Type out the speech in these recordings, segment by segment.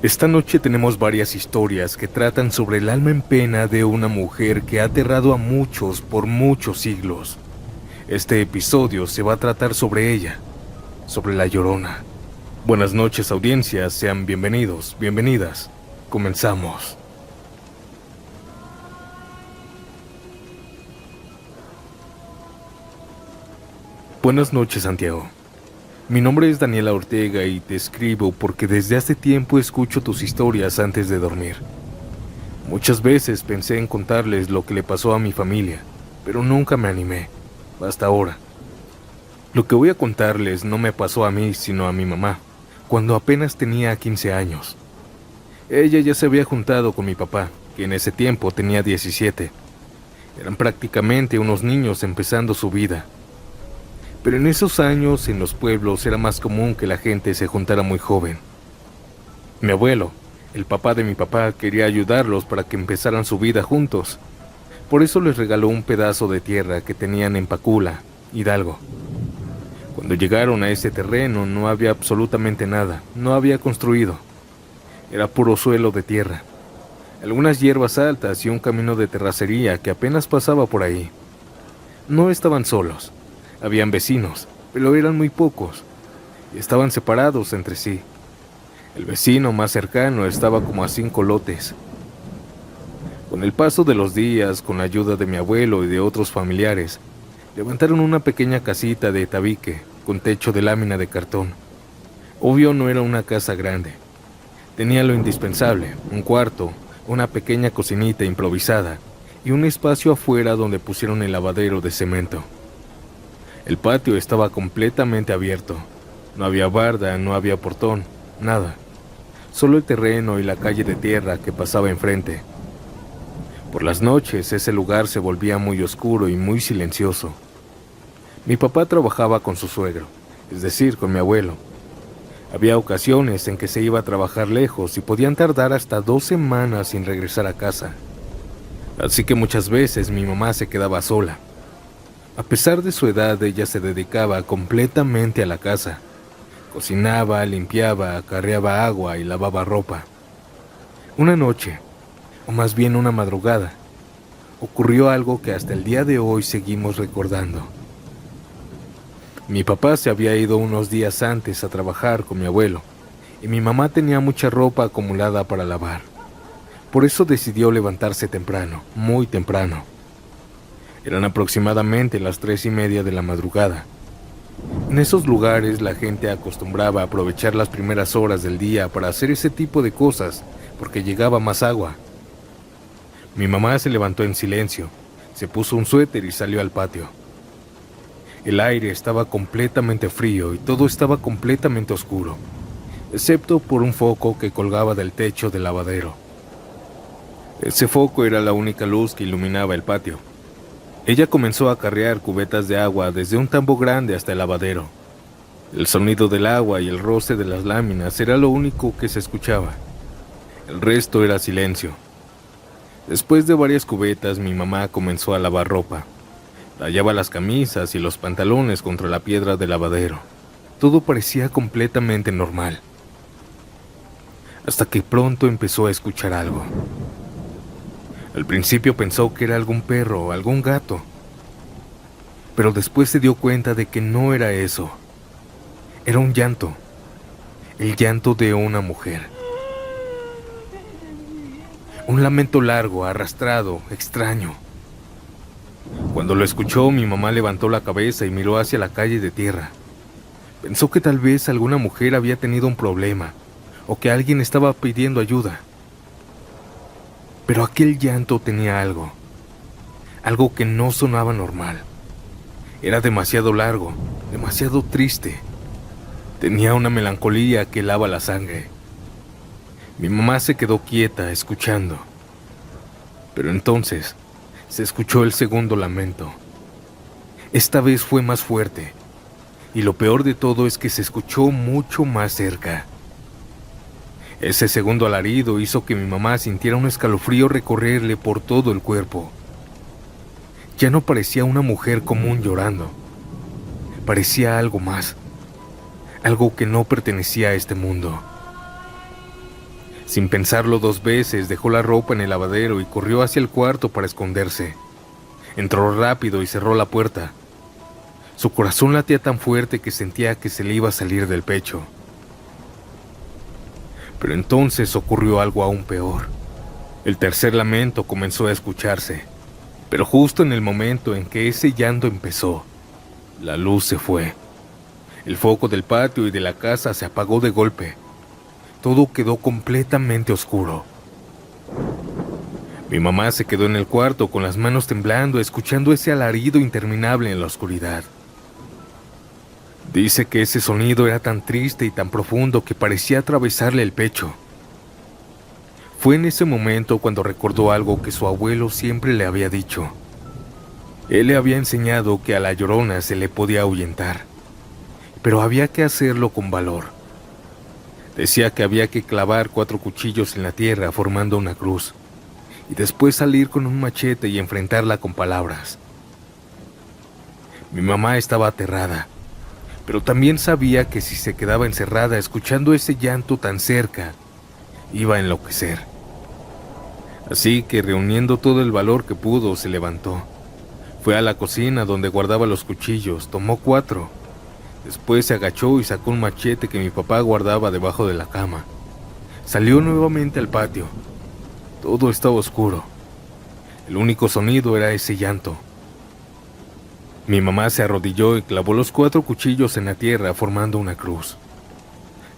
Esta noche tenemos varias historias que tratan sobre el alma en pena de una mujer que ha aterrado a muchos por muchos siglos. Este episodio se va a tratar sobre ella, sobre La Llorona. Buenas noches, audiencia, sean bienvenidos, bienvenidas. Comenzamos. Buenas noches, Santiago. Mi nombre es Daniela Ortega y te escribo porque desde hace tiempo escucho tus historias antes de dormir. Muchas veces pensé en contarles lo que le pasó a mi familia, pero nunca me animé, hasta ahora. Lo que voy a contarles no me pasó a mí, sino a mi mamá, cuando apenas tenía 15 años. Ella ya se había juntado con mi papá, que en ese tiempo tenía 17. Eran prácticamente unos niños empezando su vida. Pero en esos años, en los pueblos, era más común que la gente se juntara muy joven. Mi abuelo, el papá de mi papá, quería ayudarlos para que empezaran su vida juntos. Por eso les regaló un pedazo de tierra que tenían en Pacula, Hidalgo. Cuando llegaron a ese terreno no había absolutamente nada, no había construido. Era puro suelo de tierra, algunas hierbas altas y un camino de terracería que apenas pasaba por ahí. No estaban solos. Habían vecinos, pero eran muy pocos, y estaban separados entre sí. El vecino más cercano estaba como a 5 lotes. Con el paso de los días, con la ayuda de mi abuelo y de otros familiares, levantaron una pequeña casita de tabique, con techo de lámina de cartón. Obvio no era una casa grande. Tenía lo indispensable, un cuarto, una pequeña cocinita improvisada, y un espacio afuera donde pusieron el lavadero de cemento. El patio estaba completamente abierto. No había barda, no había portón, nada. Solo el terreno y la calle de tierra que pasaba enfrente. Por las noches ese lugar se volvía muy oscuro y muy silencioso. Mi papá trabajaba con su suegro, es decir, con mi abuelo. Había ocasiones en que se iba a trabajar lejos y podían tardar hasta 2 semanas sin regresar a casa. Así que muchas veces mi mamá se quedaba sola. A pesar de su edad, ella se dedicaba completamente a la casa. Cocinaba, limpiaba, acarreaba agua y lavaba ropa. Una noche, o más bien una madrugada, ocurrió algo que hasta el día de hoy seguimos recordando. Mi papá se había ido unos días antes a trabajar con mi abuelo, y mi mamá tenía mucha ropa acumulada para lavar. Por eso decidió levantarse temprano, muy temprano. Eran aproximadamente las 3:30 de la madrugada. En esos lugares la gente acostumbraba a aprovechar las primeras horas del día para hacer ese tipo de cosas, porque llegaba más agua. Mi mamá se levantó en silencio, se puso un suéter y salió al patio. El aire estaba completamente frío y todo estaba completamente oscuro, excepto por un foco que colgaba del techo del lavadero. Ese foco era la única luz que iluminaba el patio. Ella comenzó a carrear cubetas de agua desde un tambo grande hasta el lavadero. El sonido del agua y el roce de las láminas era lo único que se escuchaba. El resto era silencio. Después de varias cubetas, mi mamá comenzó a lavar ropa. Tallaba las camisas y los pantalones contra la piedra del lavadero. Todo parecía completamente normal. Hasta que pronto empezó a escuchar algo. Al principio pensó que era algún perro o algún gato, pero después se dio cuenta de que no era eso. Era un llanto, el llanto de una mujer. Un lamento largo, arrastrado, extraño. Cuando lo escuchó, mi mamá levantó la cabeza y miró hacia la calle de tierra. Pensó que tal vez alguna mujer había tenido un problema, o que alguien estaba pidiendo ayuda. Pero aquel llanto tenía algo que no sonaba normal. Era demasiado largo, demasiado triste. Tenía una melancolía que helaba la sangre. Mi mamá se quedó quieta, escuchando. Pero entonces se escuchó el segundo lamento. Esta vez fue más fuerte, y lo peor de todo es que se escuchó mucho más cerca. Ese segundo alarido hizo que mi mamá sintiera un escalofrío recorrerle por todo el cuerpo. Ya no parecía una mujer común llorando. Parecía algo más. Algo que no pertenecía a este mundo. Sin pensarlo 2 veces, dejó la ropa en el lavadero y corrió hacia el cuarto para esconderse. Entró rápido y cerró la puerta. Su corazón latía tan fuerte que sentía que se le iba a salir del pecho. Pero entonces ocurrió algo aún peor. El tercer lamento comenzó a escucharse, pero justo en el momento en que ese llanto empezó, la luz se fue. El foco del patio y de la casa se apagó de golpe. Todo quedó completamente oscuro. Mi mamá se quedó en el cuarto con las manos temblando, escuchando ese alarido interminable en la oscuridad. Dice que ese sonido era tan triste y tan profundo que parecía atravesarle el pecho. Fue en ese momento cuando recordó algo que su abuelo siempre le había dicho. Él le había enseñado que a la llorona se le podía ahuyentar, pero había que hacerlo con valor. Decía que había que clavar 4 cuchillos en la tierra formando una cruz, y después salir con un machete y enfrentarla con palabras. Mi mamá estaba aterrada, pero también sabía que si se quedaba encerrada escuchando ese llanto tan cerca, iba a enloquecer. Así que, reuniendo todo el valor que pudo, se levantó. Fue a la cocina donde guardaba los cuchillos, tomó 4. Después se agachó y sacó un machete que mi papá guardaba debajo de la cama. Salió nuevamente al patio. Todo estaba oscuro. El único sonido era ese llanto. Mi mamá se arrodilló y clavó los 4 cuchillos en la tierra formando una cruz.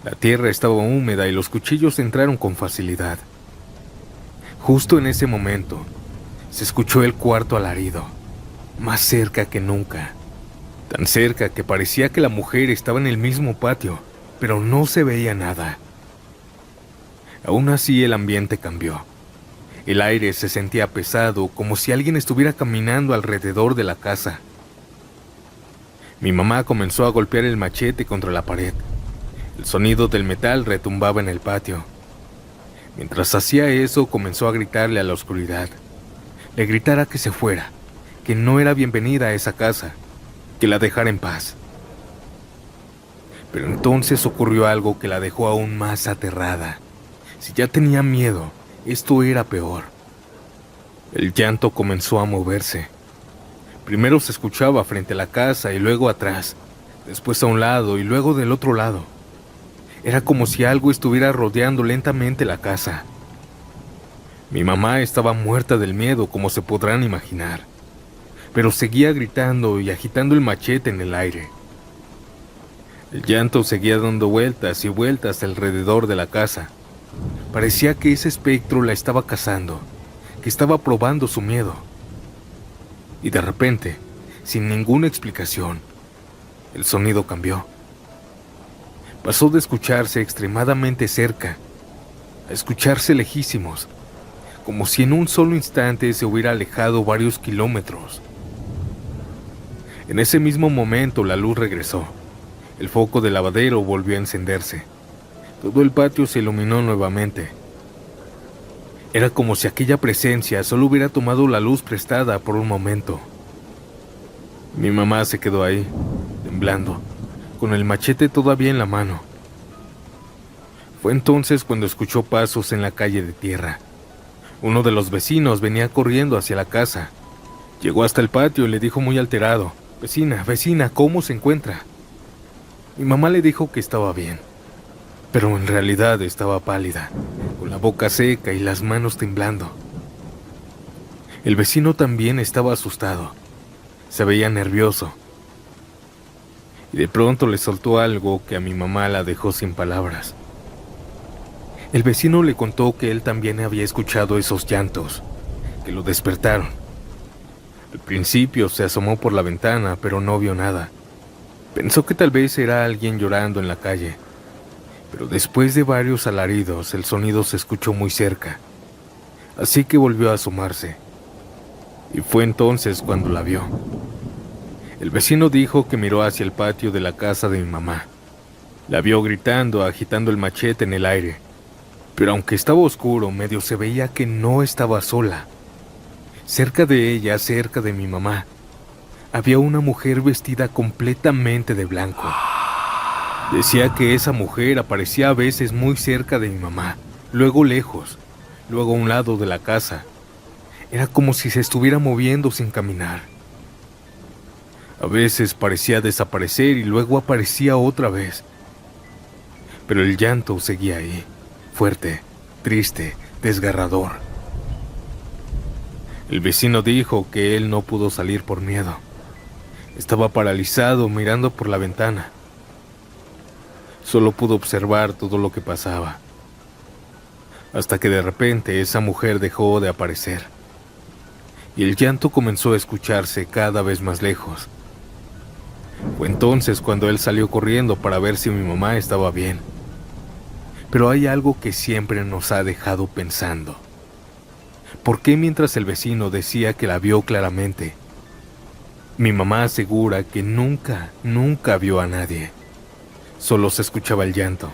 La tierra estaba húmeda y los cuchillos entraron con facilidad. Justo en ese momento, se escuchó el cuarto alarido, más cerca que nunca. Tan cerca que parecía que la mujer estaba en el mismo patio, pero no se veía nada. Aún así el ambiente cambió. El aire se sentía pesado, como si alguien estuviera caminando alrededor de la casa. Mi mamá comenzó a golpear el machete contra la pared. El sonido del metal retumbaba en el patio. Mientras hacía eso, comenzó a gritarle a la oscuridad. Le gritara que se fuera, que no era bienvenida a esa casa, que la dejara en paz. Pero entonces ocurrió algo que la dejó aún más aterrada. Si ya tenía miedo, esto era peor. El llanto comenzó a moverse. Primero se escuchaba frente a la casa y luego atrás, después a un lado y luego del otro lado. Era como si algo estuviera rodeando lentamente la casa. Mi mamá estaba muerta del miedo, como se podrán imaginar, pero seguía gritando y agitando el machete en el aire. El llanto seguía dando vueltas y vueltas alrededor de la casa. Parecía que ese espectro la estaba cazando, que estaba probando su miedo. Y de repente, sin ninguna explicación, el sonido cambió. Pasó de escucharse extremadamente cerca a escucharse lejísimos, como si en un solo instante se hubiera alejado varios kilómetros. En ese mismo momento la luz regresó. El foco del lavadero volvió a encenderse. Todo el patio se iluminó nuevamente. Era como si aquella presencia solo hubiera tomado la luz prestada por un momento. Mi mamá se quedó ahí, temblando, con el machete todavía en la mano. Fue entonces cuando escuchó pasos en la calle de tierra. Uno de los vecinos venía corriendo hacia la casa. Llegó hasta el patio y le dijo muy alterado: «Vecina, vecina, ¿cómo se encuentra?». Mi mamá le dijo que estaba bien, pero en realidad estaba pálida, con la boca seca y las manos temblando. El vecino también estaba asustado. Se veía nervioso. Y de pronto le soltó algo que a mi mamá la dejó sin palabras. El vecino le contó que él también había escuchado esos llantos, que lo despertaron. Al principio se asomó por la ventana, pero no vio nada. Pensó que tal vez era alguien llorando en la calle, pero después de varios alaridos el sonido se escuchó muy cerca, así que volvió a asomarse. Y fue entonces cuando la vio. El vecino dijo que miró hacia el patio de la casa de mi mamá. La vio gritando, agitando el machete en el aire. Pero aunque estaba oscuro, medio se veía que no estaba sola. Cerca de ella, cerca de mi mamá, había una mujer vestida completamente de blanco. Decía que esa mujer aparecía a veces muy cerca de mi mamá, luego lejos, luego a un lado de la casa. Era como si se estuviera moviendo sin caminar. A veces parecía desaparecer y luego aparecía otra vez. Pero el llanto seguía ahí, fuerte, triste, desgarrador. El vecino dijo que él no pudo salir por miedo. Estaba paralizado mirando por la ventana. Solo pudo observar todo lo que pasaba. Hasta que de repente esa mujer dejó de aparecer. Y el llanto comenzó a escucharse cada vez más lejos. Fue entonces cuando él salió corriendo para ver si mi mamá estaba bien. Pero hay algo que siempre nos ha dejado pensando. ¿Por qué mientras el vecino decía que la vio claramente, mi mamá asegura que nunca vio a nadie? Solo se escuchaba el llanto.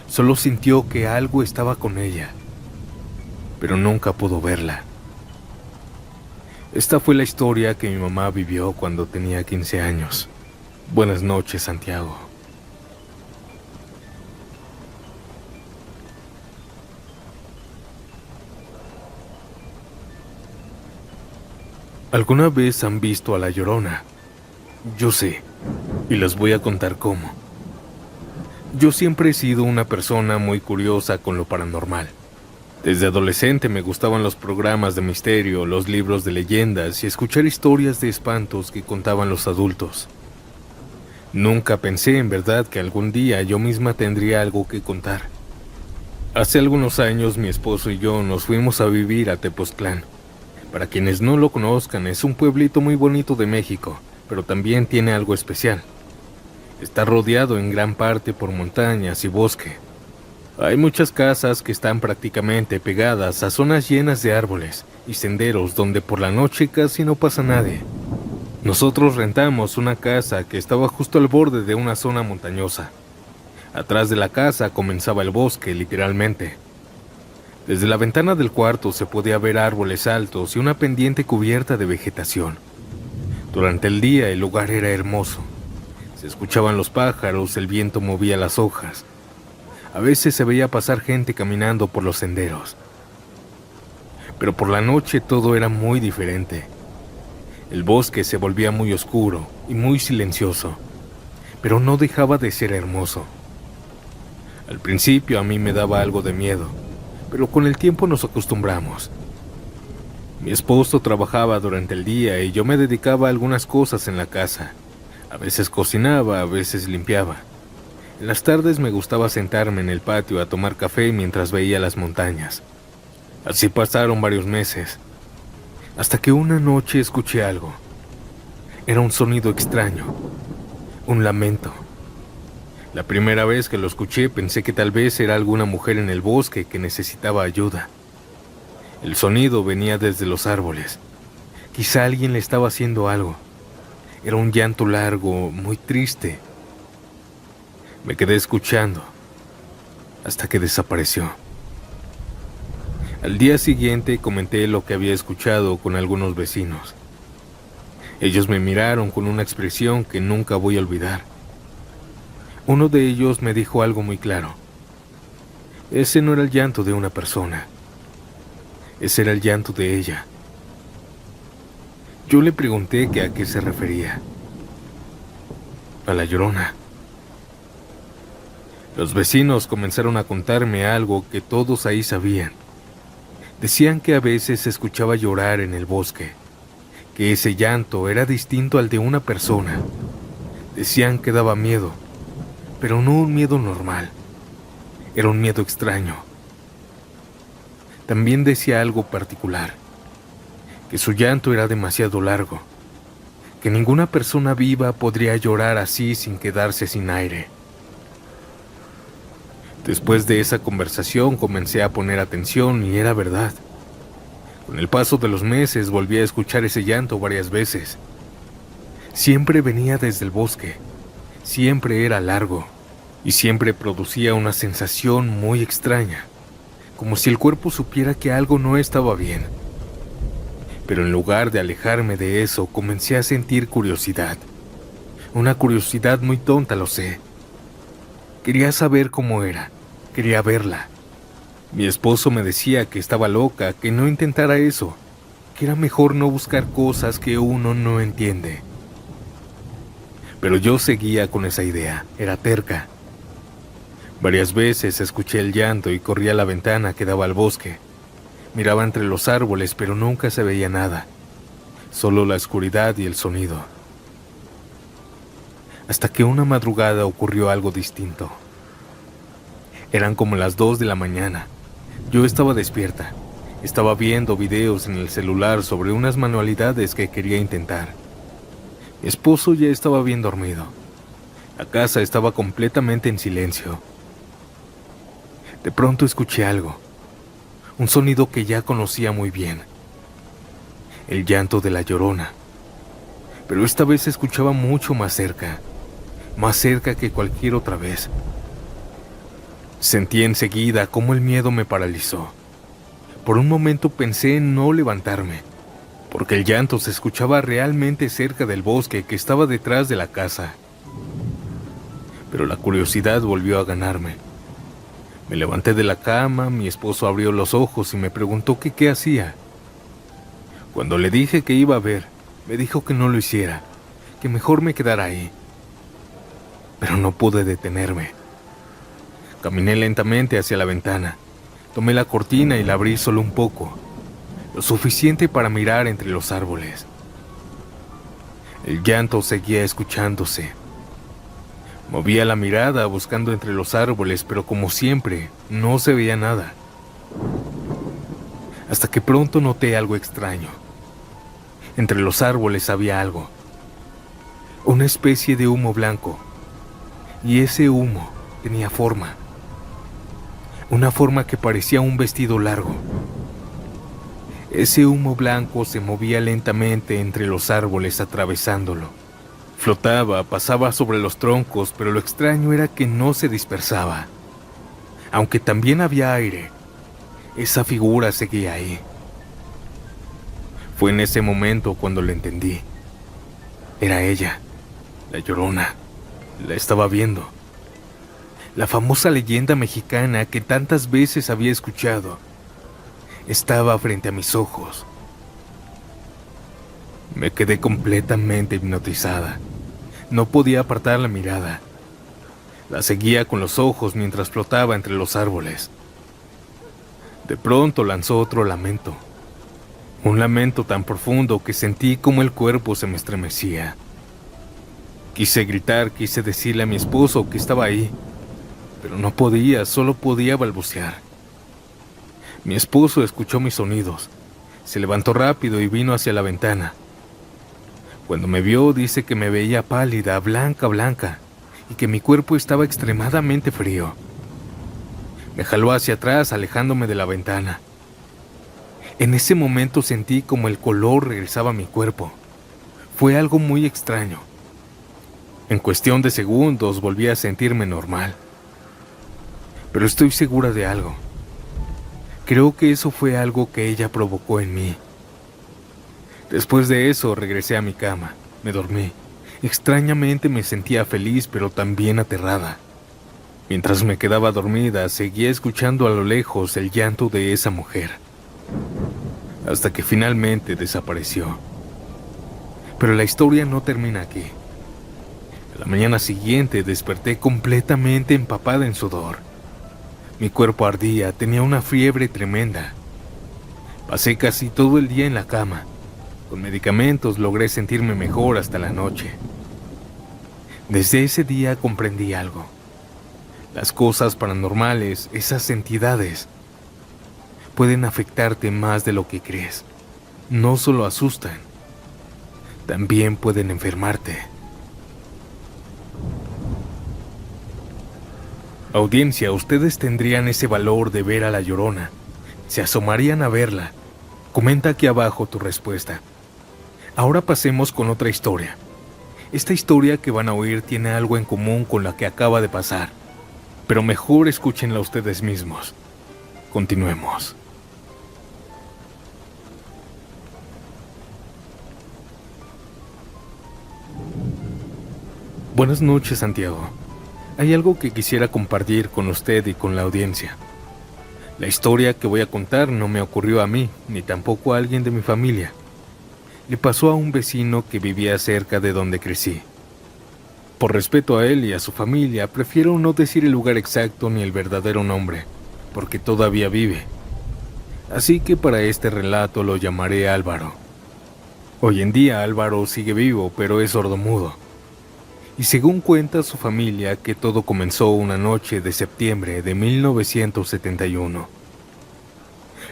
Solo sintió que algo estaba con ella, pero nunca pudo verla. Esta fue la historia que mi mamá vivió cuando tenía 15 años. Buenas noches, Santiago. ¿Alguna vez han visto a La Llorona? Yo sé, y les voy a contar cómo. Yo siempre he sido una persona muy curiosa con lo paranormal. Desde adolescente me gustaban los programas de misterio, los libros de leyendas y escuchar historias de espantos que contaban los adultos. Nunca pensé en verdad que algún día yo misma tendría algo que contar. Hace algunos años mi esposo y yo nos fuimos a vivir a Tepoztlán. Para quienes no lo conozcan, es un pueblito muy bonito de México, pero también tiene algo especial. Está rodeado en gran parte por montañas y bosque. Hay muchas casas que están prácticamente pegadas a zonas llenas de árboles y senderos donde por la noche casi no pasa nadie. Nosotros rentamos una casa que estaba justo al borde de una zona montañosa. Atrás de la casa comenzaba el bosque, literalmente. Desde la ventana del cuarto se podía ver árboles altos y una pendiente cubierta de vegetación. Durante el día el lugar era hermoso. Se escuchaban los pájaros, el viento movía las hojas. A veces se veía pasar gente caminando por los senderos. Pero por la noche todo era muy diferente. El bosque se volvía muy oscuro y muy silencioso, pero no dejaba de ser hermoso. Al principio a mí me daba algo de miedo, pero con el tiempo nos acostumbramos. Mi esposo trabajaba durante el día y yo me dedicaba a algunas cosas en la casa. A veces cocinaba, a veces limpiaba. En las tardes me gustaba sentarme en el patio a tomar café mientras veía las montañas. Así pasaron varios meses, hasta que una noche escuché algo. Era un sonido extraño, un lamento. La primera vez que lo escuché pensé que tal vez era alguna mujer en el bosque que necesitaba ayuda. El sonido venía desde los árboles. Quizá alguien le estaba haciendo algo. Era un llanto largo, muy triste. Me quedé escuchando hasta que desapareció. Al día siguiente comenté lo que había escuchado con algunos vecinos. Ellos me miraron con una expresión que nunca voy a olvidar. Uno de ellos me dijo algo muy claro. Ese no era el llanto de una persona. Ese era el llanto de ella. Yo le pregunté que a qué se refería. A La Llorona. Los vecinos comenzaron a contarme algo que todos ahí sabían. Decían que a veces se escuchaba llorar en el bosque, que ese llanto era distinto al de una persona. Decían que daba miedo, pero no un miedo normal. Era un miedo extraño. También decía algo particular, que su llanto era demasiado largo, que ninguna persona viva podría llorar así sin quedarse sin aire. Después de esa conversación comencé a poner atención y era verdad. Con el paso de los meses volví a escuchar ese llanto varias veces. Siempre venía desde el bosque, siempre era largo y siempre producía una sensación muy extraña, como si el cuerpo supiera que algo no estaba bien. Pero en lugar de alejarme de eso, comencé a sentir curiosidad. Una curiosidad muy tonta, lo sé. Quería saber cómo era, quería verla. Mi esposo me decía que estaba loca, que no intentara eso, que era mejor no buscar cosas que uno no entiende. Pero yo seguía con esa idea, era terca. Varias veces escuché el llanto y corrí a la ventana que daba al bosque. Miraba entre los árboles, pero nunca se veía nada, solo la oscuridad y el sonido. Hasta que una madrugada ocurrió algo distinto. Eran como las 2 de la mañana. Yo estaba despierta. Estaba viendo videos en el celular sobre unas manualidades que quería intentar. Mi esposo ya estaba bien dormido. La casa estaba completamente en silencio. De pronto escuché algo, un sonido que ya conocía muy bien. El llanto de la Llorona. Pero esta vez se escuchaba mucho más cerca que cualquier otra vez. Sentí enseguida cómo el miedo me paralizó. Por un momento pensé en no levantarme, porque el llanto se escuchaba realmente cerca del bosque que estaba detrás de la casa. Pero la curiosidad volvió a ganarme. Me levanté de la cama, mi esposo abrió los ojos y me preguntó que qué hacía. Cuando le dije que iba a ver, me dijo que no lo hiciera, que mejor me quedara ahí. Pero no pude detenerme. Caminé lentamente hacia la ventana. Tomé la cortina y la abrí solo un poco, lo suficiente para mirar entre los árboles. El llanto seguía escuchándose. Movía la mirada buscando entre los árboles, pero como siempre, no se veía nada. Hasta que pronto noté algo extraño. Entre los árboles había algo. Una especie de humo blanco. Y ese humo tenía forma. Una forma que parecía un vestido largo. Ese humo blanco se movía lentamente entre los árboles atravesándolo. Flotaba, pasaba sobre los troncos, pero lo extraño era que no se dispersaba. Aunque también había aire, esa figura seguía ahí. Fue en ese momento cuando lo entendí. Era ella, la Llorona. La estaba viendo. La famosa leyenda mexicana que tantas veces había escuchado estaba frente a mis ojos. Me quedé completamente hipnotizada. No podía apartar la mirada. La seguía con los ojos mientras flotaba entre los árboles. De pronto lanzó otro lamento. Un lamento tan profundo que sentí como el cuerpo se me estremecía. Quise gritar, quise decirle a mi esposo que estaba ahí, pero no podía, solo podía balbucear. Mi esposo escuchó mis sonidos. Se levantó rápido y vino hacia la ventana. Cuando me vio, dice que me veía pálida, blanca, y que mi cuerpo estaba extremadamente frío. Me jaló hacia atrás, alejándome de la ventana. En ese momento sentí como el color regresaba a mi cuerpo. Fue algo muy extraño. En cuestión de segundos volví a sentirme normal. Pero estoy segura de algo. Creo que eso fue algo que ella provocó en mí. Después de eso regresé a mi cama, me dormí. Extrañamente me sentía feliz pero también aterrada. Mientras me quedaba dormida, seguía escuchando a lo lejos el llanto de esa mujer. Hasta que finalmente desapareció. Pero la historia no termina aquí. A la mañana siguiente desperté completamente empapada en sudor. Mi cuerpo ardía, tenía una fiebre tremenda. Pasé casi todo el día en la cama. Con medicamentos logré sentirme mejor hasta la noche. Desde ese día comprendí algo. Las cosas paranormales, esas entidades, pueden afectarte más de lo que crees. No solo asustan, también pueden enfermarte. Audiencia, ¿ustedes tendrían ese valor de ver a la Llorona? ¿Se asomarían a verla? Comenta aquí abajo tu respuesta. Ahora pasemos con otra historia. Esta historia que van a oír tiene algo en común con la que acaba de pasar, pero mejor escúchenla ustedes mismos. Continuemos. Buenas noches, Santiago. Hay algo que quisiera compartir con usted y con la audiencia. La historia que voy a contar no me ocurrió a mí, ni tampoco a alguien de mi familia. Le pasó a un vecino que vivía cerca de donde crecí. Por respeto a él y a su familia, prefiero no decir el lugar exacto ni el verdadero nombre, porque todavía vive. Así que para este relato lo llamaré Álvaro. Hoy en día Álvaro sigue vivo, pero es sordomudo. Y según cuenta su familia, que todo comenzó una noche de septiembre de 1971.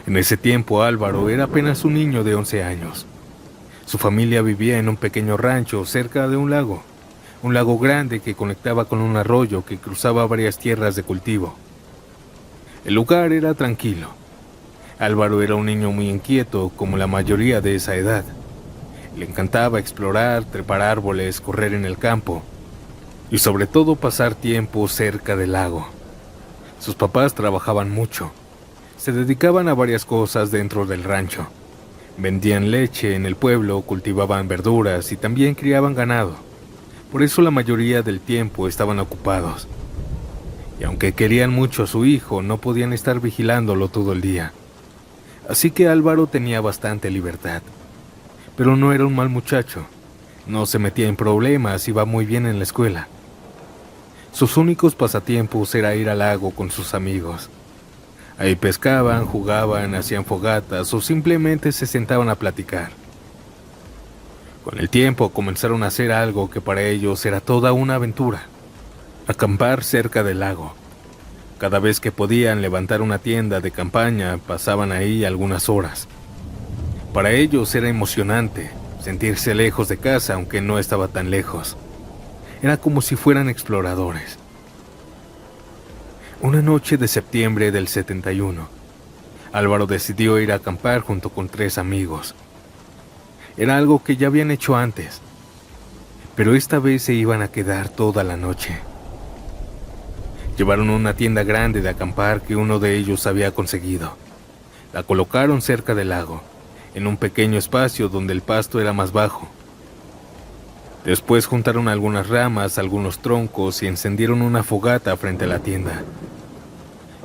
En ese tiempo Álvaro era apenas un niño de 11 años. Su familia vivía en un pequeño rancho cerca de un lago grande que conectaba con un arroyo que cruzaba varias tierras de cultivo. El lugar era tranquilo. Álvaro era un niño muy inquieto, como la mayoría de esa edad. Le encantaba explorar, trepar árboles, correr en el campo y sobre todo pasar tiempo cerca del lago. Sus papás trabajaban mucho. Se dedicaban a varias cosas dentro del rancho. Vendían leche en el pueblo, cultivaban verduras y también criaban ganado. Por eso la mayoría del tiempo estaban ocupados. Y aunque querían mucho a su hijo, no podían estar vigilándolo todo el día. Así que Álvaro tenía bastante libertad. Pero no era un mal muchacho. No se metía en problemas y iba muy bien en la escuela. Sus únicos pasatiempos era ir al lago con sus amigos. Ahí pescaban, jugaban, hacían fogatas o simplemente se sentaban a platicar. Con el tiempo comenzaron a hacer algo que para ellos era toda una aventura: acampar cerca del lago. Cada vez que podían levantar una tienda de campaña, pasaban ahí algunas horas. Para ellos era emocionante sentirse lejos de casa, aunque no estaba tan lejos. Era como si fueran exploradores. Una noche de septiembre del 71, Álvaro decidió ir a acampar junto con 3 amigos. Era algo que ya habían hecho antes, pero esta vez se iban a quedar toda la noche. Llevaron una tienda grande de acampar que uno de ellos había conseguido. La colocaron cerca del lago, en un pequeño espacio donde el pasto era más bajo. Después juntaron algunas ramas, algunos troncos y encendieron una fogata frente a la tienda.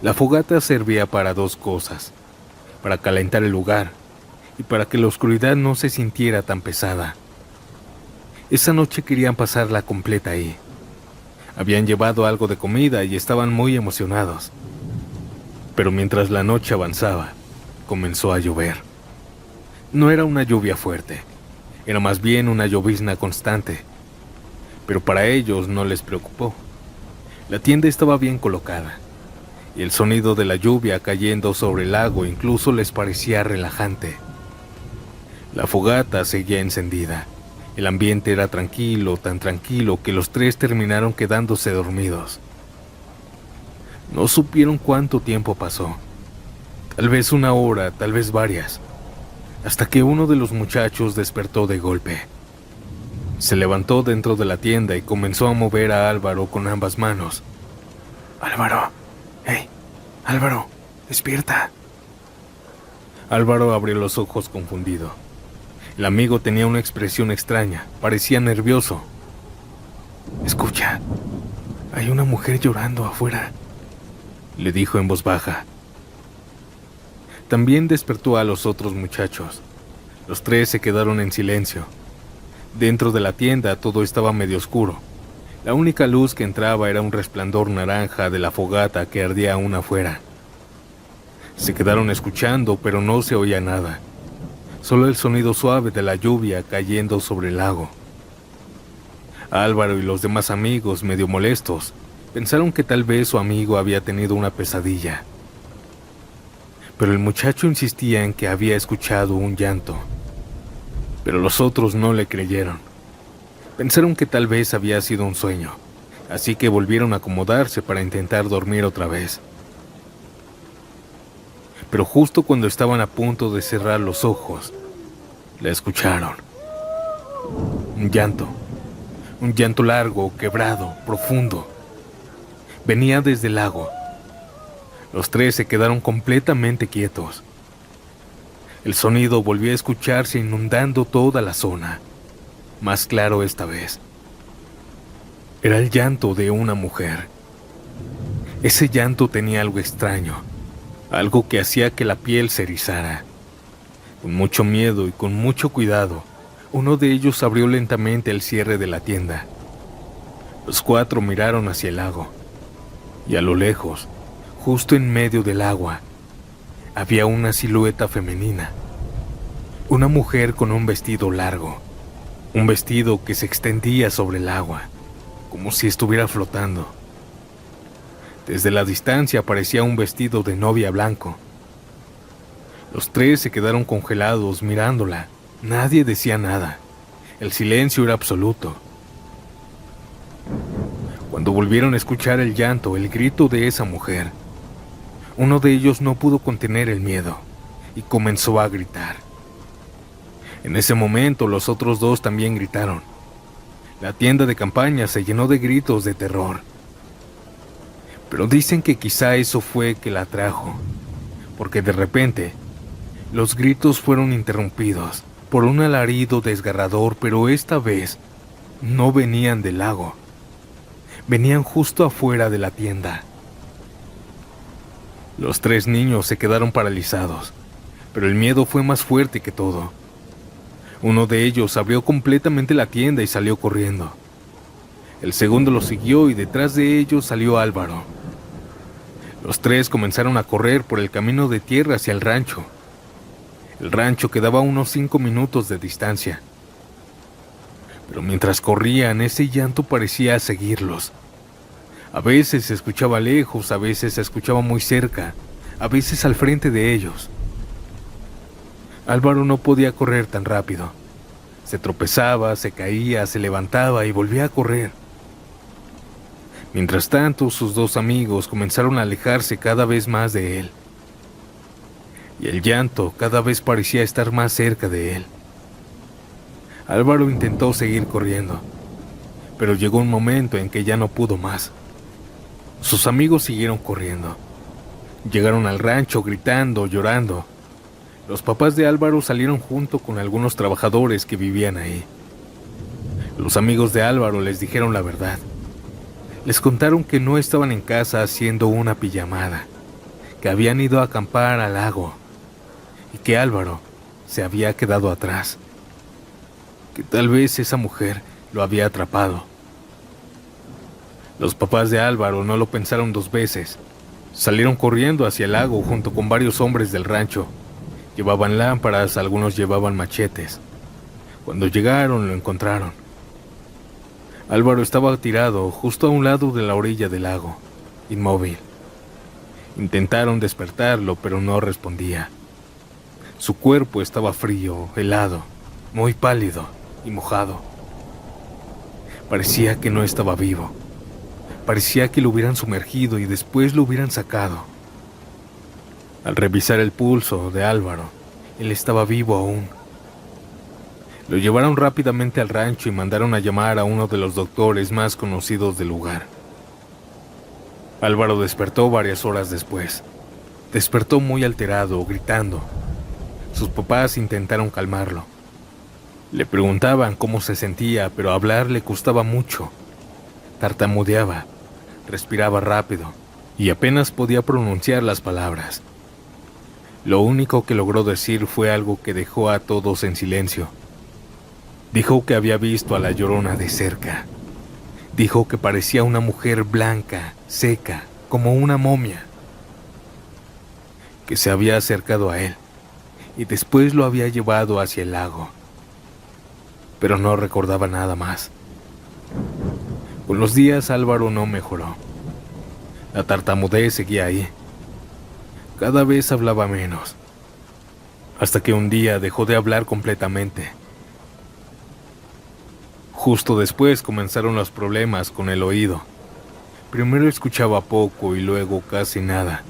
La fogata servía para 2 cosas: para calentar el lugar y para que la oscuridad no se sintiera tan pesada. Esa noche querían pasarla completa ahí. Habían llevado algo de comida y estaban muy emocionados. Pero mientras la noche avanzaba, comenzó a llover. No era una lluvia fuerte, era más bien una llovizna constante. Pero para ellos no les preocupó. La tienda estaba bien colocada, y el sonido de la lluvia cayendo sobre el lago incluso les parecía relajante. La fogata seguía encendida. El ambiente era tranquilo, tan tranquilo que los 3 terminaron quedándose dormidos. No supieron cuánto tiempo pasó. Tal vez 1 hora, tal vez varias, hasta que uno de los muchachos despertó de golpe. Se levantó dentro de la tienda y comenzó a mover a Álvaro con ambas manos. «Álvaro, hey, Álvaro, despierta». Álvaro abrió los ojos confundido. El amigo tenía una expresión extraña, parecía nervioso. «Escucha, hay una mujer llorando afuera», le dijo en voz baja. También despertó a los otros muchachos. Los 3 se quedaron en silencio. Dentro de la tienda todo estaba medio oscuro. La única luz que entraba era un resplandor naranja de la fogata que ardía aún afuera. Se quedaron escuchando, pero no se oía nada. Solo el sonido suave de la lluvia cayendo sobre el lago. Álvaro y los demás amigos, medio molestos, pensaron que tal vez su amigo había tenido una pesadilla. Pero el muchacho insistía en que había escuchado un llanto. Pero los otros no le creyeron. Pensaron que tal vez había sido un sueño, así que volvieron a acomodarse para intentar dormir otra vez. Pero justo cuando estaban a punto de cerrar los ojos, la escucharon. Un llanto largo, quebrado, profundo. Venía desde el lago. Los 3 se quedaron completamente quietos. El sonido volvió a escucharse inundando toda la zona, más claro esta vez. Era el llanto de una mujer. Ese llanto tenía algo extraño, algo que hacía que la piel se erizara. Con mucho miedo y con mucho cuidado, uno de ellos abrió lentamente el cierre de la tienda. Los 4 miraron hacia el lago, y a lo lejos, justo en medio del agua, había una silueta femenina. Una mujer con un vestido largo, un vestido que se extendía sobre el agua, como si estuviera flotando. Desde la distancia parecía un vestido de novia blanco. Los 3 se quedaron congelados mirándola. Nadie decía nada. El silencio era absoluto. Cuando volvieron a escuchar el llanto, el grito de esa mujer, uno de ellos no pudo contener el miedo y comenzó a gritar. En ese momento los otros 2 también gritaron. La tienda de campaña se llenó de gritos de terror. Pero dicen que quizá eso fue que la atrajo, porque de repente los gritos fueron interrumpidos por un alarido desgarrador, pero esta vez no venían del lago. Venían justo afuera de la tienda. Los 3 niños se quedaron paralizados, pero el miedo fue más fuerte que todo. Uno de ellos abrió completamente la tienda y salió corriendo. El segundo lo siguió y detrás de ellos salió Álvaro. Los 3 comenzaron a correr por el camino de tierra hacia el rancho. El rancho quedaba a unos 5 minutos de distancia. Pero mientras corrían, ese llanto parecía seguirlos. A veces se escuchaba lejos, a veces se escuchaba muy cerca, a veces al frente de ellos. Álvaro no podía correr tan rápido. Se tropezaba, se caía, se levantaba y volvía a correr. Mientras tanto, sus 2 amigos comenzaron a alejarse cada vez más de él. Y el llanto cada vez parecía estar más cerca de él. Álvaro intentó seguir corriendo, pero llegó un momento en que ya no pudo más. Sus amigos siguieron corriendo. Llegaron al rancho gritando, llorando. Los papás de Álvaro salieron junto con algunos trabajadores que vivían ahí. Los amigos de Álvaro les dijeron la verdad. Les contaron que no estaban en casa haciendo una pijamada, que habían ido a acampar al lago y que Álvaro se había quedado atrás, que tal vez esa mujer lo había atrapado. Los papás de Álvaro no lo pensaron 2 veces. Salieron corriendo hacia el lago junto con varios hombres del rancho. Llevaban lámparas, algunos llevaban machetes. Cuando llegaron lo encontraron. Álvaro estaba tirado justo a un lado de la orilla del lago, inmóvil. Intentaron despertarlo, pero no respondía. Su cuerpo estaba frío, helado, muy pálido y mojado. Parecía que no estaba vivo. Parecía que lo hubieran sumergido y después lo hubieran sacado. Al revisar el pulso de Álvaro, él estaba vivo aún. Lo llevaron rápidamente al rancho y mandaron a llamar a uno de los doctores más conocidos del lugar. Álvaro despertó varias horas después. Despertó muy alterado, gritando. Sus papás intentaron calmarlo. Le preguntaban cómo se sentía, pero hablar le costaba mucho. Tartamudeaba, respiraba rápido y apenas podía pronunciar las palabras. Lo único que logró decir fue algo que dejó a todos en silencio. Dijo que había visto a la Llorona de cerca. Dijo que parecía una mujer blanca, seca, como una momia, que se había acercado a él y después lo había llevado hacia el lago. Pero no recordaba nada más. Con los días Álvaro no mejoró. La tartamudez seguía ahí. Cada vez hablaba menos, hasta que un día dejó de hablar completamente. Justo después comenzaron los problemas con el oído. Primero escuchaba poco y luego casi nada,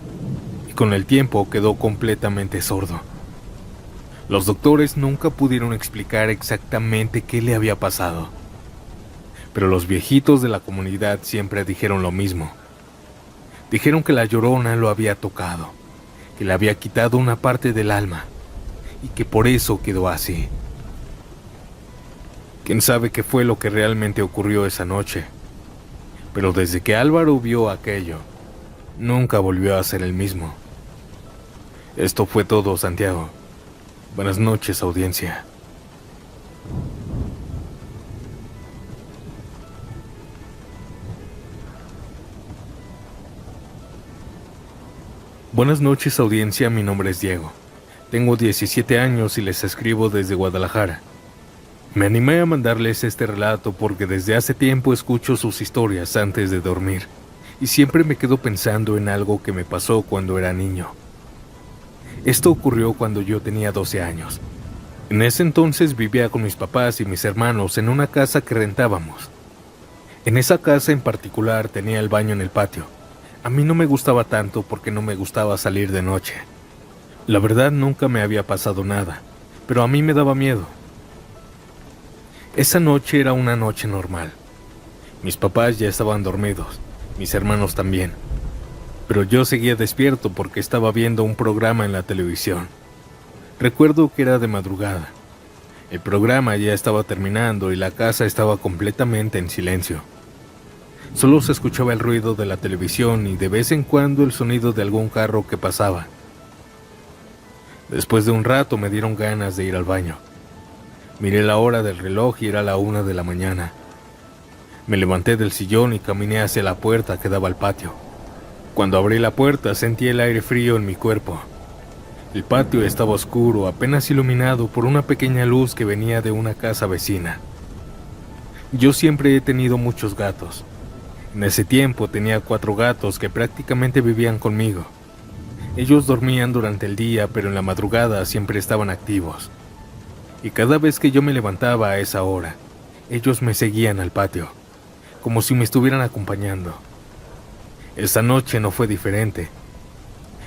y con el tiempo quedó completamente sordo. Los doctores nunca pudieron explicar exactamente qué le había pasado, pero los viejitos de la comunidad siempre dijeron lo mismo. Dijeron que la Llorona lo había tocado, que le había quitado una parte del alma, y que por eso quedó así. Quién sabe qué fue lo que realmente ocurrió esa noche, pero desde que Álvaro vio aquello, nunca volvió a ser el mismo. Esto fue todo, Santiago. Buenas noches, audiencia. Buenas noches, audiencia. Mi nombre es Diego. Tengo 17 años y les escribo desde Guadalajara. Me animé a mandarles este relato porque desde hace tiempo escucho sus historias antes de dormir y siempre me quedo pensando en algo que me pasó cuando era niño. Esto ocurrió cuando yo tenía 12 años. En ese entonces vivía con mis papás y mis hermanos en una casa que rentábamos. En esa casa en particular tenía el baño en el patio. A mí no me gustaba tanto porque no me gustaba salir de noche. La verdad nunca me había pasado nada, pero a mí me daba miedo. Esa noche era una noche normal. Mis papás ya estaban dormidos, mis hermanos también. Pero yo seguía despierto porque estaba viendo un programa en la televisión. Recuerdo que era de madrugada. El programa ya estaba terminando y la casa estaba completamente en silencio. Solo se escuchaba el ruido de la televisión y de vez en cuando el sonido de algún carro que pasaba. Después de un rato me dieron ganas de ir al baño. Miré la hora del reloj y era la 1 de la mañana. Me levanté del sillón y caminé hacia la puerta que daba al patio. Cuando abrí la puerta sentí el aire frío en mi cuerpo. El patio estaba oscuro, apenas iluminado por una pequeña luz que venía de una casa vecina. Yo siempre he tenido muchos gatos. En ese tiempo tenía 4 gatos que prácticamente vivían conmigo. Ellos dormían durante el día, pero en la madrugada siempre estaban activos. Y cada vez que yo me levantaba a esa hora, ellos me seguían al patio, como si me estuvieran acompañando. Esta noche no fue diferente.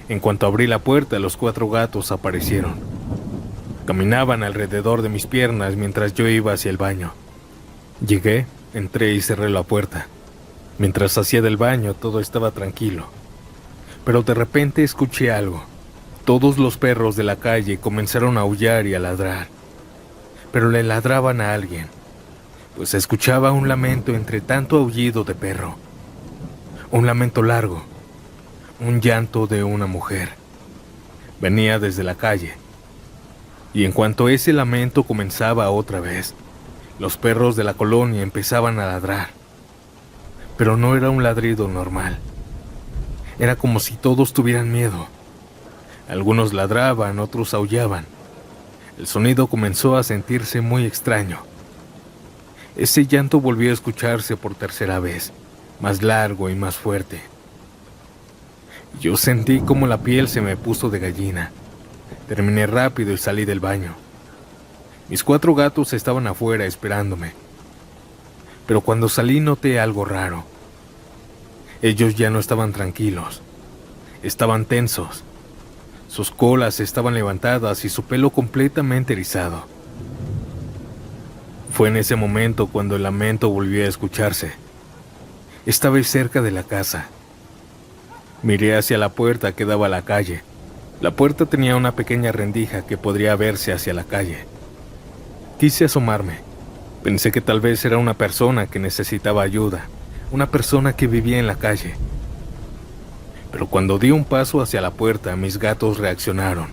En cuanto abrí la puerta, los 4 gatos aparecieron. Caminaban alrededor de mis piernas mientras yo iba hacia el baño. Llegué, entré y cerré la puerta. Mientras hacía del baño, todo estaba tranquilo. Pero de repente escuché algo. Todos los perros de la calle comenzaron a aullar y a ladrar. Pero le ladraban a alguien, pues se escuchaba un lamento entre tanto aullido de perro. Un lamento largo, un llanto de una mujer. Venía desde la calle. Y en cuanto ese lamento comenzaba otra vez, los perros de la colonia empezaban a ladrar. Pero no era un ladrido normal. Era como si todos tuvieran miedo. Algunos ladraban, otros aullaban. El sonido comenzó a sentirse muy extraño. Ese llanto volvió a escucharse por tercera vez, más largo y más fuerte. Yo sentí como la piel se me puso de gallina. Terminé rápido y salí del baño. Mis 4 gatos estaban afuera esperándome. Pero cuando salí noté algo raro. Ellos ya no estaban tranquilos. Estaban tensos. Sus colas estaban levantadas y su pelo completamente erizado. Fue en ese momento cuando el lamento volvió a escucharse. Esta vez cerca de la casa. Miré hacia la puerta que daba a la calle. La puerta tenía una pequeña rendija que podría verse hacia la calle. Quise asomarme. Pensé que tal vez era una persona que necesitaba ayuda, una persona que vivía en la calle. Pero cuando di un paso hacia la puerta, mis gatos reaccionaron.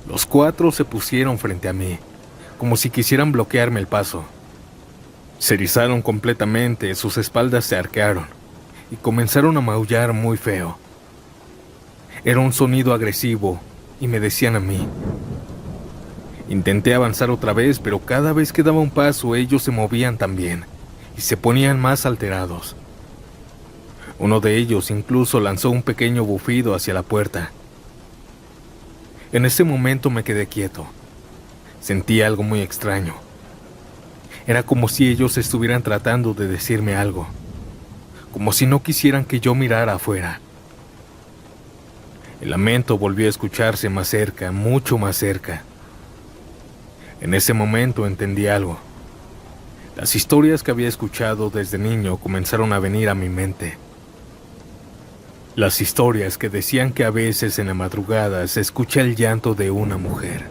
Los 4 se pusieron frente a mí, como si quisieran bloquearme el paso. Se erizaron completamente, sus espaldas se arquearon y comenzaron a maullar muy feo. Era un sonido agresivo y me decían a mí. Intenté avanzar otra vez, pero cada vez que daba un paso ellos se movían también y se ponían más alterados. Uno de ellos incluso lanzó un pequeño bufido hacia la puerta. En ese momento me quedé quieto. Sentí algo muy extraño. Era como si ellos estuvieran tratando de decirme algo, como si no quisieran que yo mirara afuera. El lamento volvió a escucharse más cerca, mucho más cerca. En ese momento entendí algo. Las historias que había escuchado desde niño comenzaron a venir a mi mente. Las historias que decían que a veces en la madrugada se escucha el llanto de una mujer.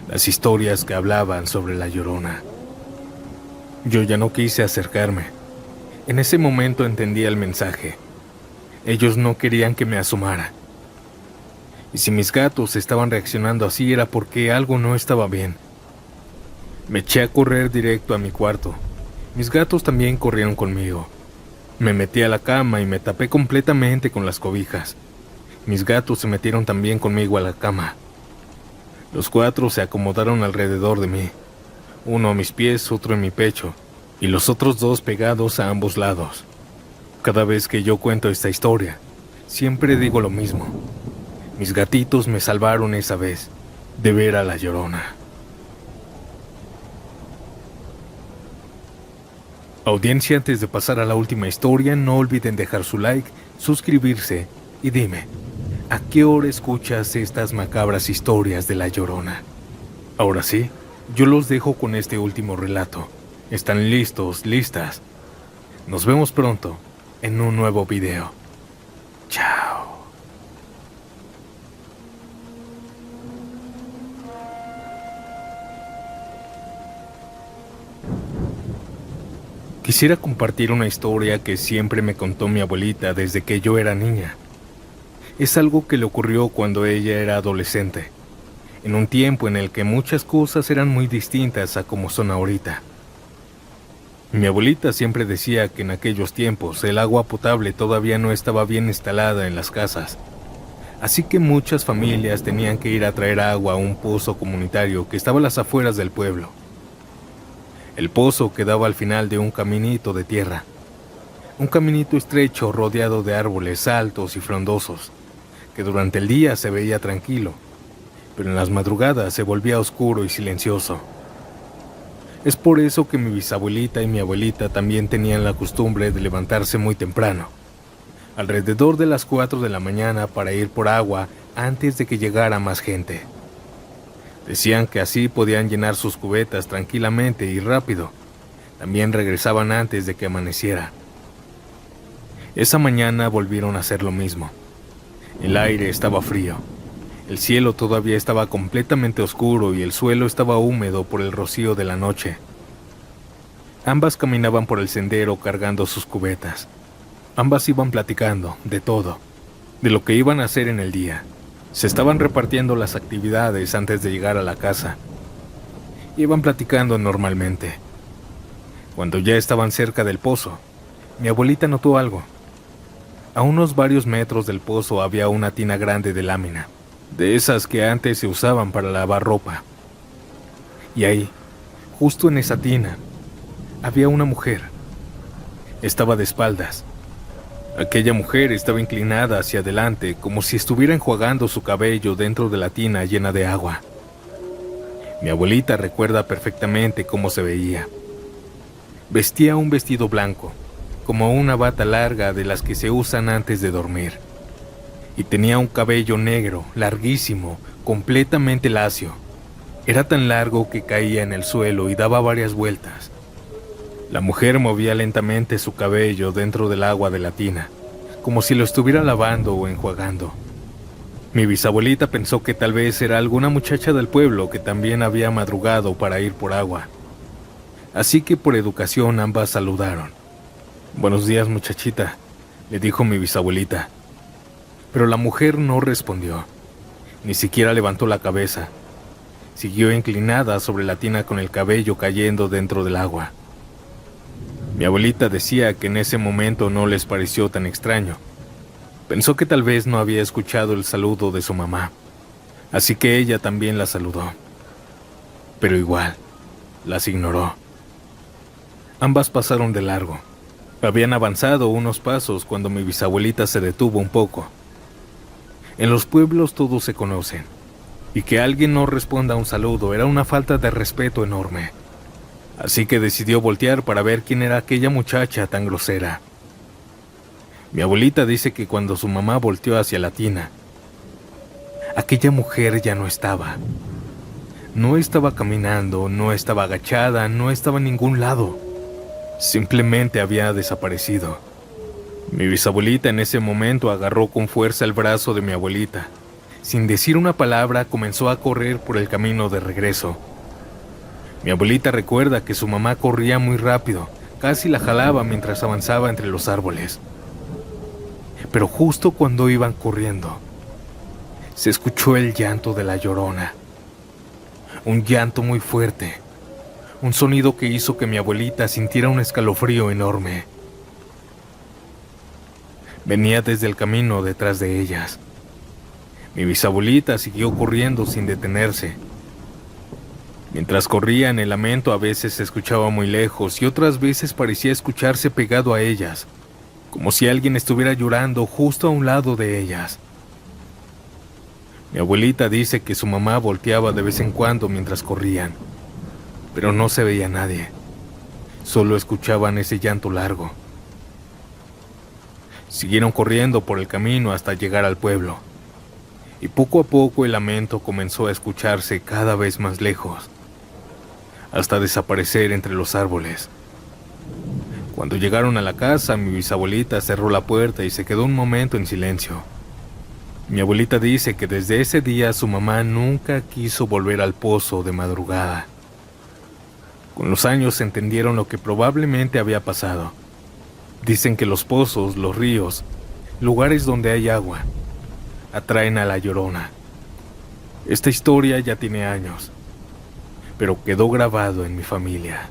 Las historias que hablaban sobre la Llorona. Yo ya no quise acercarme. En ese momento entendí el mensaje. Ellos no querían que me asomara. Y si mis gatos estaban reaccionando así era porque algo no estaba bien. Me eché a correr directo a mi cuarto. Mis gatos también corrieron conmigo. Me metí a la cama y me tapé completamente con las cobijas. Mis gatos se metieron también conmigo a la cama. Los 4 se acomodaron alrededor de mí. Uno a mis pies, otro en mi pecho, y los otros 2 pegados a ambos lados. Cada vez que yo cuento esta historia, siempre digo lo mismo. Mis gatitos me salvaron esa vez de ver a la Llorona. Audiencia, antes de pasar a la última historia, no olviden dejar su like, suscribirse y dime, ¿a qué hora escuchas estas macabras historias de la Llorona? Ahora sí, yo los dejo con este último relato. ¿Están listos, listas? Nos vemos pronto en un nuevo video. Chao. Quisiera compartir una historia que siempre me contó mi abuelita desde que yo era niña. Es algo que le ocurrió cuando ella era adolescente, en un tiempo en el que muchas cosas eran muy distintas a como son ahorita. Mi abuelita siempre decía que en aquellos tiempos el agua potable todavía no estaba bien instalada en las casas, así que muchas familias tenían que ir a traer agua a un pozo comunitario que estaba a las afueras del pueblo. El pozo quedaba al final de un caminito de tierra, un caminito estrecho rodeado de árboles altos y frondosos, que durante el día se veía tranquilo, pero en las madrugadas se volvía oscuro y silencioso. Es por eso que mi bisabuelita y mi abuelita también tenían la costumbre de levantarse muy temprano, alrededor de las 4 de la mañana, para ir por agua antes de que llegara más gente. Decían que así podían llenar sus cubetas tranquilamente y rápido. También regresaban antes de que amaneciera. Esa mañana volvieron a hacer lo mismo. El aire estaba frío. El cielo todavía estaba completamente oscuro y el suelo estaba húmedo por el rocío de la noche. Ambas caminaban por el sendero cargando sus cubetas. Ambas iban platicando de todo, de lo que iban a hacer en el día. Se estaban repartiendo las actividades antes de llegar a la casa. Iban platicando normalmente. Cuando ya estaban cerca del pozo, mi abuelita notó algo. A unos varios metros del pozo había una tina grande de lámina, de esas que antes se usaban para lavar ropa. Y ahí, justo en esa tina, había una mujer. Estaba de espaldas. Aquella mujer estaba inclinada hacia adelante, como si estuviera enjuagando su cabello dentro de la tina llena de agua. Mi abuelita recuerda perfectamente cómo se veía. Vestía un vestido blanco, como una bata larga de las que se usan antes de dormir. Y tenía un cabello negro, larguísimo, completamente lacio. Era tan largo que caía en el suelo y daba varias vueltas. La mujer movía lentamente su cabello dentro del agua de la tina, como si lo estuviera lavando o enjuagando. Mi bisabuelita pensó que tal vez era alguna muchacha del pueblo que también había madrugado para ir por agua. Así que por educación ambas saludaron. «Buenos días, muchachita», le dijo mi bisabuelita. Pero la mujer no respondió, ni siquiera levantó la cabeza. Siguió inclinada sobre la tina con el cabello cayendo dentro del agua. Mi abuelita decía que en ese momento no les pareció tan extraño. Pensó que tal vez no había escuchado el saludo de su mamá, así que ella también la saludó. Pero igual, las ignoró. Ambas pasaron de largo. Habían avanzado unos pasos cuando mi bisabuelita se detuvo un poco. En los pueblos todos se conocen, y que alguien no responda a un saludo era una falta de respeto enorme. Así que decidió voltear para ver quién era aquella muchacha tan grosera. Mi abuelita dice que cuando su mamá volteó hacia la tina, aquella mujer ya no estaba. No estaba caminando, no estaba agachada, no estaba en ningún lado. Simplemente había desaparecido. Mi bisabuelita en ese momento agarró con fuerza el brazo de mi abuelita. Sin decir una palabra, comenzó a correr por el camino de regreso. Mi abuelita recuerda que su mamá corría muy rápido, casi la jalaba mientras avanzaba entre los árboles. Pero justo cuando iban corriendo, se escuchó el llanto de la Llorona. Un llanto muy fuerte, un sonido que hizo que mi abuelita sintiera un escalofrío enorme. Venía desde el camino detrás de ellas. Mi bisabuelita siguió corriendo sin detenerse. Mientras corrían, el lamento a veces se escuchaba muy lejos y otras veces parecía escucharse pegado a ellas, como si alguien estuviera llorando justo a un lado de ellas. Mi abuelita dice que su mamá volteaba de vez en cuando mientras corrían, pero no se veía nadie. Solo escuchaban ese llanto largo. Siguieron corriendo por el camino hasta llegar al pueblo, y poco a poco el lamento comenzó a escucharse cada vez más lejos, hasta desaparecer entre los árboles. Cuando llegaron a la casa, mi bisabuelita cerró la puerta y se quedó un momento en silencio. Mi abuelita dice que desde ese día su mamá nunca quiso volver al pozo de madrugada. Con los años entendieron lo que probablemente había pasado. Dicen que los pozos, los ríos, lugares donde hay agua, atraen a la Llorona. Esta historia ya tiene años, pero quedó grabado en mi familia.